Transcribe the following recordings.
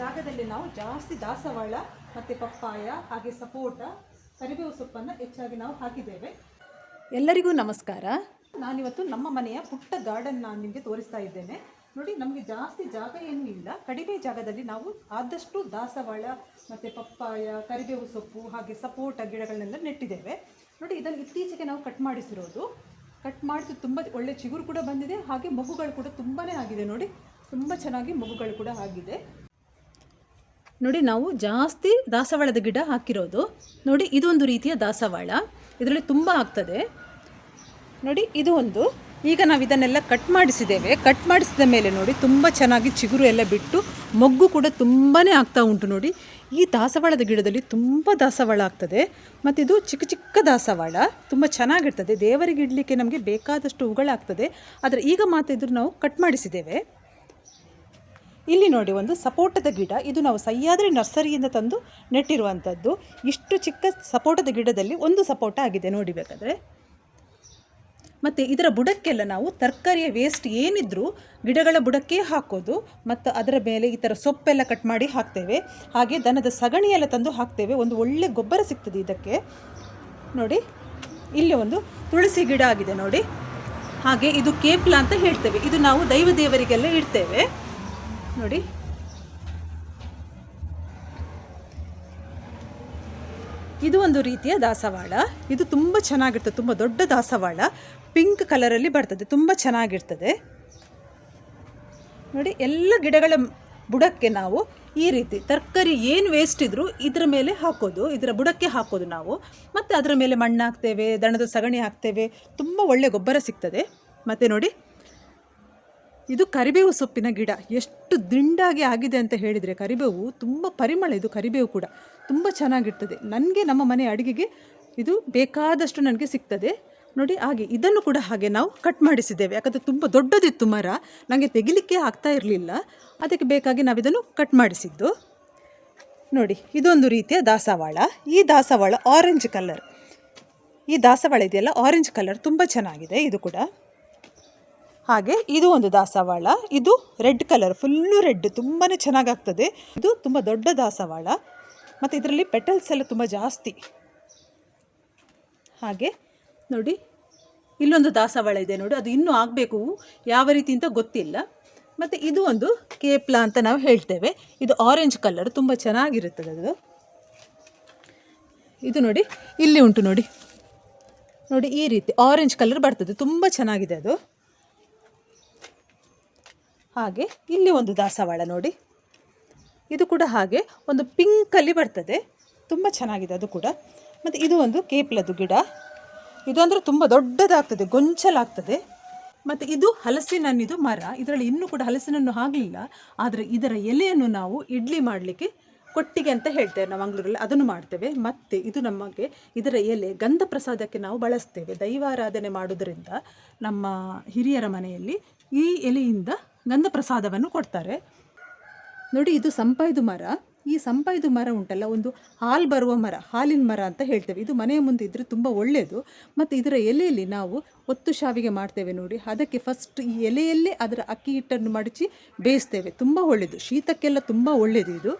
ಜಾಗದಲ್ಲಿ ನಾವು ಜಾಸ್ತಿ ದಾಸವಾಳ ಮತ್ತು ಪಪ್ಪಾಯ ಹಾಗೆ ಸಪೋಟ ಕರಿಬೇವು ಸೊಪ್ಪನ್ನು ಹೆಚ್ಚಾಗಿ ನಾವು ಹಾಕಿದ್ದೇವೆ. ಎಲ್ಲರಿಗೂ ನಮಸ್ಕಾರ. ನಾನಿವತ್ತು ನಮ್ಮ ಮನೆಯ ಪುಟ್ಟ ಗಾರ್ಡನ್ ನಾನು ನಿಮಗೆ ತೋರಿಸ್ತಾ ಇದ್ದೇನೆ. ನೋಡಿ, ನಮಗೆ ಜಾಸ್ತಿ ಜಾಗ ಏನೂ ಇಲ್ಲ, ಕಡಿಮೆ ಜಾಗದಲ್ಲಿ ನಾವು ಆದಷ್ಟು ದಾಸವಾಳ ಮತ್ತು ಪಪ್ಪಾಯ ಕರಿಬೇವು ಸೊಪ್ಪು ಹಾಗೆ ಸಪೋಟ ಗಿಡಗಳನ್ನೆಲ್ಲ ನೆಟ್ಟಿದ್ದೇವೆ. ನೋಡಿ, ಇದನ್ನು ಇತ್ತೀಚೆಗೆ ನಾವು ಕಟ್ ಮಾಡಿಸಿರೋದು. ಕಟ್ ಮಾಡಿಸಿ ತುಂಬ ಒಳ್ಳೆ ಚಿಗುರು ಕೂಡ ಬಂದಿದೆ, ಹಾಗೆ ಮಗುಗಳು ಕೂಡ ತುಂಬಾ ಆಗಿದೆ. ನೋಡಿ, ತುಂಬ ಚೆನ್ನಾಗಿ ಮಗುಗಳು ಕೂಡ ಆಗಿದೆ. ನೋಡಿ, ನಾವು ಜಾಸ್ತಿ ದಾಸವಾಳದ ಗಿಡ ಹಾಕಿರೋದು. ನೋಡಿ, ಇದೊಂದು ರೀತಿಯ ದಾಸವಾಳ, ಇದರಲ್ಲಿ ತುಂಬ ಆಗ್ತದೆ. ನೋಡಿ, ಇದು ಒಂದು. ಈಗ ನಾವು ಇದನ್ನೆಲ್ಲ ಕಟ್ ಮಾಡಿಸಿದ್ದೇವೆ. ಕಟ್ ಮಾಡಿಸಿದ ಮೇಲೆ ನೋಡಿ ತುಂಬ ಚೆನ್ನಾಗಿ ಚಿಗುರು ಎಲ್ಲ ಬಿಟ್ಟು ಮೊಗ್ಗು ಕೂಡ ತುಂಬಾ ಆಗ್ತಾ ಉಂಟು. ನೋಡಿ, ಈ ದಾಸವಾಳದ ಗಿಡದಲ್ಲಿ ತುಂಬ ದಾಸವಾಳ ಆಗ್ತದೆ. ಮತ್ತು ಇದು ಚಿಕ್ಕ ಚಿಕ್ಕ ದಾಸವಾಳ, ತುಂಬ ಚೆನ್ನಾಗಿರ್ತದೆ. ದೇವರಿಗೆ ಇಡಲಿಕ್ಕೆ ನಮಗೆ ಬೇಕಾದಷ್ಟು ಹೂಗಳಾಗ್ತದೆ. ಆದರೆ ಈಗ ಮಾತ್ರ ನಾವು ಕಟ್ ಮಾಡಿಸಿದ್ದೇವೆ. ಇಲ್ಲಿ ನೋಡಿ, ಒಂದು ಸಪೋಟದ ಗಿಡ. ಇದು ನಾವು ಸಹ್ಯಾದ್ರಿ ನರ್ಸರಿಯಿಂದ ತಂದು ನೆಟ್ಟಿರುವಂಥದ್ದು. ಇಷ್ಟು ಚಿಕ್ಕ ಸಪೋಟದ ಗಿಡದಲ್ಲಿ ಒಂದು ಸಪೋಟ ಆಗಿದೆ ನೋಡಿ ಬೇಕಾದರೆ. ಮತ್ತು ಇದರ ಬುಡಕ್ಕೆಲ್ಲ ನಾವು ತರಕಾರಿಯ ವೇಸ್ಟ್ ಏನಿದ್ರೂ ಗಿಡಗಳ ಬುಡಕ್ಕೆ ಹಾಕೋದು. ಮತ್ತು ಅದರ ಮೇಲೆ ಈ ಥರ ಸೊಪ್ಪೆಲ್ಲ ಕಟ್ ಮಾಡಿ ಹಾಕ್ತೇವೆ. ಹಾಗೆ ದನದ ಸಗಣಿಯೆಲ್ಲ ತಂದು ಹಾಕ್ತೇವೆ. ಒಂದು ಒಳ್ಳೆ ಗೊಬ್ಬರ ಸಿಗ್ತದೆ ಇದಕ್ಕೆ. ನೋಡಿ, ಇಲ್ಲಿ ಒಂದು ತುಳಸಿ ಗಿಡ ಆಗಿದೆ ನೋಡಿ. ಹಾಗೆ ಇದು ಕೇಪ್ಲ ಅಂತ ಹೇಳ್ತೇವೆ. ಇದು ನಾವು ದೈವ ದೇವರಿಗೆಲ್ಲ ಇಡ್ತೇವೆ. ನೋಡಿ, ಇದು ಒಂದು ರೀತಿಯ ದಾಸವಾಳ. ಇದು ತುಂಬ ಚೆನ್ನಾಗಿರ್ತದೆ, ತುಂಬ ದೊಡ್ಡ ದಾಸವಾಳ, ಪಿಂಕ್ ಕಲರಲ್ಲಿ ಬರ್ತದೆ, ತುಂಬ ಚೆನ್ನಾಗಿರ್ತದೆ. ನೋಡಿ, ಎಲ್ಲ ಗಿಡಗಳ ಬುಡಕ್ಕೆ ನಾವು ಈ ರೀತಿ ತರಕಾರಿ ಏನು ವೇಸ್ಟ್ ಇದ್ದರೂ ಇದರ ಮೇಲೆ ಹಾಕೋದು, ಇದರ ಬುಡಕ್ಕೆ ಹಾಕೋದು ನಾವು. ಮತ್ತು ಅದರ ಮೇಲೆ ಮಣ್ಣು ಹಾಕ್ತೇವೆ, ದನದ ಸಗಣಿ ಹಾಕ್ತೇವೆ, ತುಂಬ ಒಳ್ಳೆ ಗೊಬ್ಬರ ಸಿಗ್ತದೆ. ಮತ್ತು ನೋಡಿ, ಇದು ಕರಿಬೇವು ಸೊಪ್ಪಿನ ಗಿಡ. ಎಷ್ಟು ದಿಂಡಾಗಿ ಆಗಿದೆ ಅಂತ ಹೇಳಿದರೆ, ಕರಿಬೇವು ತುಂಬ ಪರಿಮಳ. ಇದು ಕರಿಬೇವು ಕೂಡ ತುಂಬ ಚೆನ್ನಾಗಿರ್ತದೆ. ನನಗೆ ನಮ್ಮ ಮನೆ ಅಡುಗೆಗೆ ಇದು ಬೇಕಾದಷ್ಟು ನನಗೆ ಸಿಗ್ತದೆ. ನೋಡಿ, ಹಾಗೆ ಇದನ್ನು ಕೂಡ ಹಾಗೆ ನಾವು ಕಟ್ ಮಾಡಿಸಿದ್ದೇವೆ. ಯಾಕಂದರೆ ತುಂಬ ದೊಡ್ಡದಿತ್ತು ಮರ, ನನಗೆ ತೆಗಿಲಿಕ್ಕೆ ಆಗ್ತಾ ಇರಲಿಲ್ಲ. ಅದಕ್ಕೆ ಬೇಕಾಗಿ ನಾವಿದನ್ನು ಕಟ್ ಮಾಡಿಸಿದ್ದು. ನೋಡಿ, ಇದೊಂದು ರೀತಿಯ ದಾಸವಾಳ. ಈ ದಾಸವಾಳ ಆರೆಂಜ್ ಕಲರ್. ಈ ದಾಸವಾಳ ಇದೆಯಲ್ಲ, ಆರೆಂಜ್ ಕಲರ್, ತುಂಬ ಚೆನ್ನಾಗಿದೆ ಇದು ಕೂಡ. ಹಾಗೆ ಇದು ಒಂದು ದಾಸವಾಳ. ಇದು ರೆಡ್ ಕಲರ್, ಫುಲ್ಲು ರೆಡ್, ತುಂಬಾ ಚೆನ್ನಾಗಾಗ್ತದೆ. ಇದು ತುಂಬ ದೊಡ್ಡ ದಾಸವಾಳ. ಮತ್ತು ಇದರಲ್ಲಿ ಪೆಟಲ್ಸ್ ಎಲ್ಲ ತುಂಬ ಜಾಸ್ತಿ. ಹಾಗೆ ನೋಡಿ, ಇಲ್ಲೊಂದು ದಾಸವಾಳ ಇದೆ ನೋಡಿ, ಅದು ಇನ್ನೂ ಆಗಬೇಕು, ಯಾವ ರೀತಿ ಅಂತ ಗೊತ್ತಿಲ್ಲ. ಮತ್ತು ಇದು ಒಂದು ಕೇಪ್ಲ ಅಂತ ನಾವು ಹೇಳ್ತೇವೆ. ಇದು ಆರೆಂಜ್ ಕಲರ್, ತುಂಬ ಚೆನ್ನಾಗಿರುತ್ತದೆ ಅದು. ಇದು ನೋಡಿ, ಇಲ್ಲಿ ಉಂಟು ನೋಡಿ. ನೋಡಿ, ಈ ರೀತಿ ಆರೆಂಜ್ ಕಲರ್ ಬರ್ತದೆ, ತುಂಬ ಚೆನ್ನಾಗಿದೆ ಅದು. ಹಾಗೆ ಇಲ್ಲಿ ಒಂದು ದಾಸವಾಳ ನೋಡಿ, ಇದು ಕೂಡ ಹಾಗೆ ಒಂದು ಪಿಂಕಲ್ಲಿ ಬರ್ತದೆ, ತುಂಬ ಚೆನ್ನಾಗಿದೆ ಅದು ಕೂಡ. ಮತ್ತು ಇದು ಒಂದು ಕೇಪ್ಲದ್ದು ಗಿಡ. ಇದು ಅಂದರೆ ತುಂಬ ದೊಡ್ಡದಾಗ್ತದೆ, ಗೊಂಚಲಾಗ್ತದೆ. ಮತ್ತು ಇದು ಹಲಸಿನನ್ನಿದು ಮರ. ಇದರಲ್ಲಿ ಇನ್ನೂ ಕೂಡ ಹಲಸಿನನ್ನು ಆಗಲಿಲ್ಲ, ಆದರೆ ಇದರ ಎಲೆಯನ್ನು ನಾವು ಇಡ್ಲಿ ಮಾಡಲಿಕ್ಕೆ ಕೊಟ್ಟಿಗೆ ಅಂತ ಹೇಳ್ತೇವೆ ನಾವು ಮಂಗಳೂರಲ್ಲಿ, ಅದನ್ನು ಮಾಡ್ತೇವೆ. ಮತ್ತು ಇದು ನಮಗೆ ಇದರ ಎಲೆ ಗಂಧ ಪ್ರಸಾದಕ್ಕೆ ನಾವು ಬಳಸ್ತೇವೆ. ದೈವಾರಾಧನೆ ಮಾಡೋದರಿಂದ ನಮ್ಮ ಹಿರಿಯರ ಮನೆಯಲ್ಲಿ ಈ ಎಲೆಯಿಂದ ಗಂಧ ಪ್ರಸಾದವನ್ನು ಕೊಡ್ತಾರೆ. ನೋಡಿ, ಇದು ಸಂಪೈದು ಮರ. ಈ ಸಂಪೈದು ಮರ ಉಂಟಲ್ಲ, ಒಂದು ಹಾಲು ಬರುವ ಮರ, ಹಾಲಿನ ಮರ ಅಂತ ಹೇಳ್ತೇವೆ. ಇದು ಮನೆಯ ಮುಂದೆ ಇದ್ದರೆ ತುಂಬ ಒಳ್ಳೆಯದು. ಮತ್ತು ಇದರ ಎಲೆಯಲ್ಲಿ ನಾವು ಒತ್ತು ಶಾವಿಗೆ ಮಾಡ್ತೇವೆ ನೋಡಿ. ಅದಕ್ಕೆ ಫಸ್ಟ್ ಈ ಎಲೆಯಲ್ಲೇ ಅದರ ಅಕ್ಕಿ ಹಿಟ್ಟನ್ನು ಮಡಚಿ ಬೇಯಿಸ್ತೇವೆ, ತುಂಬ ಒಳ್ಳೆಯದು, ಶೀತಕ್ಕೆಲ್ಲ ತುಂಬ ಒಳ್ಳೆಯದು ಇದು.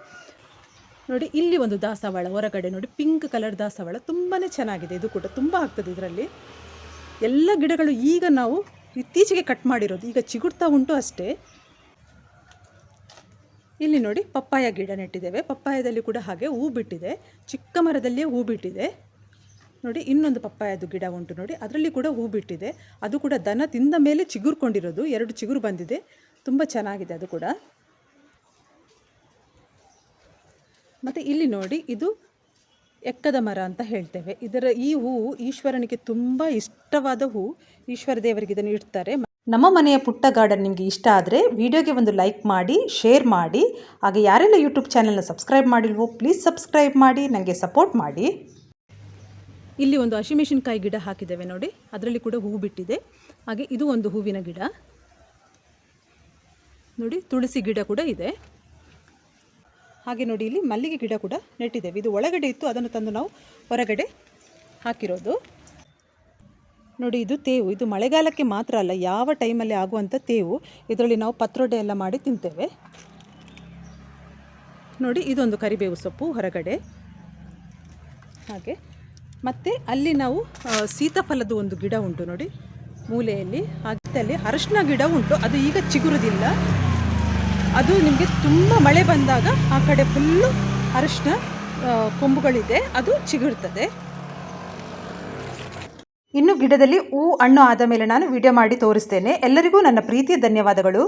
ನೋಡಿ, ಇಲ್ಲಿ ಒಂದು ದಾಸವಾಳ ಹೊರಗಡೆ ನೋಡಿ, ಪಿಂಕ್ ಕಲರ್ ದಾಸವಾಳ, ತುಂಬಾ ಚೆನ್ನಾಗಿದೆ. ಇದು ಕೂಡ ತುಂಬ ಆಗ್ತದೆ ಇದರಲ್ಲಿ. ಎಲ್ಲ ಗಿಡಗಳು ಈಗ ನಾವು ಇತ್ತೀಚೆಗೆ ಕಟ್ ಮಾಡಿರೋದು, ಈಗ ಚಿಗುರ್ತಾ ಉಂಟು ಅಷ್ಟೇ. ಇಲ್ಲಿ ನೋಡಿ, ಪಪ್ಪಾಯ ಗಿಡ ನೆಟ್ಟಿದ್ದೇವೆ. ಪಪ್ಪಾಯದಲ್ಲಿ ಕೂಡ ಹಾಗೆ ಹೂ ಬಿಟ್ಟಿದೆ, ಚಿಕ್ಕ ಮರದಲ್ಲಿಯೇ ಹೂ ಬಿಟ್ಟಿದೆ. ನೋಡಿ, ಇನ್ನೊಂದು ಪಪ್ಪಾಯದು ಗಿಡ ಉಂಟು ನೋಡಿ, ಅದರಲ್ಲಿ ಕೂಡ ಹೂ ಬಿಟ್ಟಿದೆ. ಅದು ಕೂಡ ದನ ತಿಂದ ಮೇಲೆ ಚಿಗುರ್ಕೊಂಡಿರೋದು, 2 ಚಿಗುರು ಬಂದಿದೆ, ತುಂಬ ಚೆನ್ನಾಗಿದೆ ಅದು ಕೂಡ. ಮತ್ತು ಇಲ್ಲಿ ನೋಡಿ, ಇದು ಎಕ್ಕದ ಮರ ಅಂತ ಹೇಳ್ತೇವೆ. ಇದರ ಈ ಹೂವು ಈಶ್ವರನಿಗೆ ತುಂಬ ಇಷ್ಟವಾದ ಹೂ. ಈಶ್ವರ ದೇವರಿಗೆ ಇದನ್ನು ಇಡ್ತಾರೆ. ನಮ್ಮ ಮನೆಯ ಪುಟ್ಟ ಗಾರ್ಡನ್ ನಿಮಗೆ ಇಷ್ಟ ಆದರೆ ವಿಡಿಯೋಗೆ ಒಂದು ಲೈಕ್ ಮಾಡಿ, ಶೇರ್ ಮಾಡಿ. ಹಾಗೆ ಯಾರೆಲ್ಲ ಯೂಟ್ಯೂಬ್ ಚಾನಲ್ನ ಸಬ್ಸ್ಕ್ರೈಬ್ ಮಾಡಿಲ್ವೋ ಪ್ಲೀಸ್ ಸಬ್ಸ್ಕ್ರೈಬ್ ಮಾಡಿ, ನನಗೆ ಸಪೋರ್ಟ್ ಮಾಡಿ. ಇಲ್ಲಿ ಒಂದು ಹಸಿಮೆಣಸಿನಕಾಯಿ ಗಿಡ ಹಾಕಿದ್ದೇವೆ ನೋಡಿ, ಅದರಲ್ಲಿ ಕೂಡ ಹೂ ಬಿಟ್ಟಿದೆ. ಹಾಗೆ ಇದು ಒಂದು ಹೂವಿನ ಗಿಡ ನೋಡಿ, ತುಳಸಿ ಗಿಡ ಕೂಡ ಇದೆ. ಹಾಗೆ ನೋಡಿ, ಇಲ್ಲಿ ಮಲ್ಲಿಗೆ ಗಿಡ ಕೂಡ ನೆಟ್ಟಿದ್ದೇವೆ. ಇದು ಒಳಗಡೆ ಇತ್ತು, ಅದನ್ನು ತಂದು ನಾವು ಹೊರಗಡೆ ಹಾಕಿರೋದು. ನೋಡಿ, ಇದು ತೇವು. ಇದು ಮಳೆಗಾಲಕ್ಕೆ ಮಾತ್ರ ಅಲ್ಲ, ಯಾವ ಟೈಮಲ್ಲಿ ಆಗುವಂಥ ತೇವು. ಇದರಲ್ಲಿ ನಾವು ಪತ್ರೊಡೆ ಎಲ್ಲ ಮಾಡಿ ತಿಂತೇವೆ. ನೋಡಿ ಇದೊಂದು ಕರಿಬೇವು ಸೊಪ್ಪು ಹೊರಗಡೆ. ಹಾಗೆ ಮತ್ತು ಅಲ್ಲಿ ನಾವು ಸೀತಾಫಲದ ಒಂದು ಗಿಡ ಉಂಟು ನೋಡಿ ಮೂಲೆಯಲ್ಲಿ. ಹಾಗೆ ಅಲ್ಲಿ ಅರಶಿನ ಗಿಡ ಉಂಟು, ಅದು ಈಗ ಚಿಗುರುದಿಲ್ಲ. ಅದು ನಿಮಗೆ ತುಂಬ ಮಳೆ ಬಂದಾಗ ಆ ಕಡೆ ಫುಲ್ಲು ಅರಶಿನ ಕೊಂಬುಗಳಿದೆ, ಅದು ಚಿಗುರ್ತದೆ. ಇನ್ನು ಗಿಡದಲ್ಲಿ ಹಣ್ಣು ಆದ ಮೇಲೆ ನಾನು ವಿಡಿಯೋ ಮಾಡಿ ತೋರಿಸ್ತೇನೆ. ಎಲ್ಲರಿಗೂ ನನ್ನ ಪ್ರೀತಿಯ ಧನ್ಯವಾದಗಳು.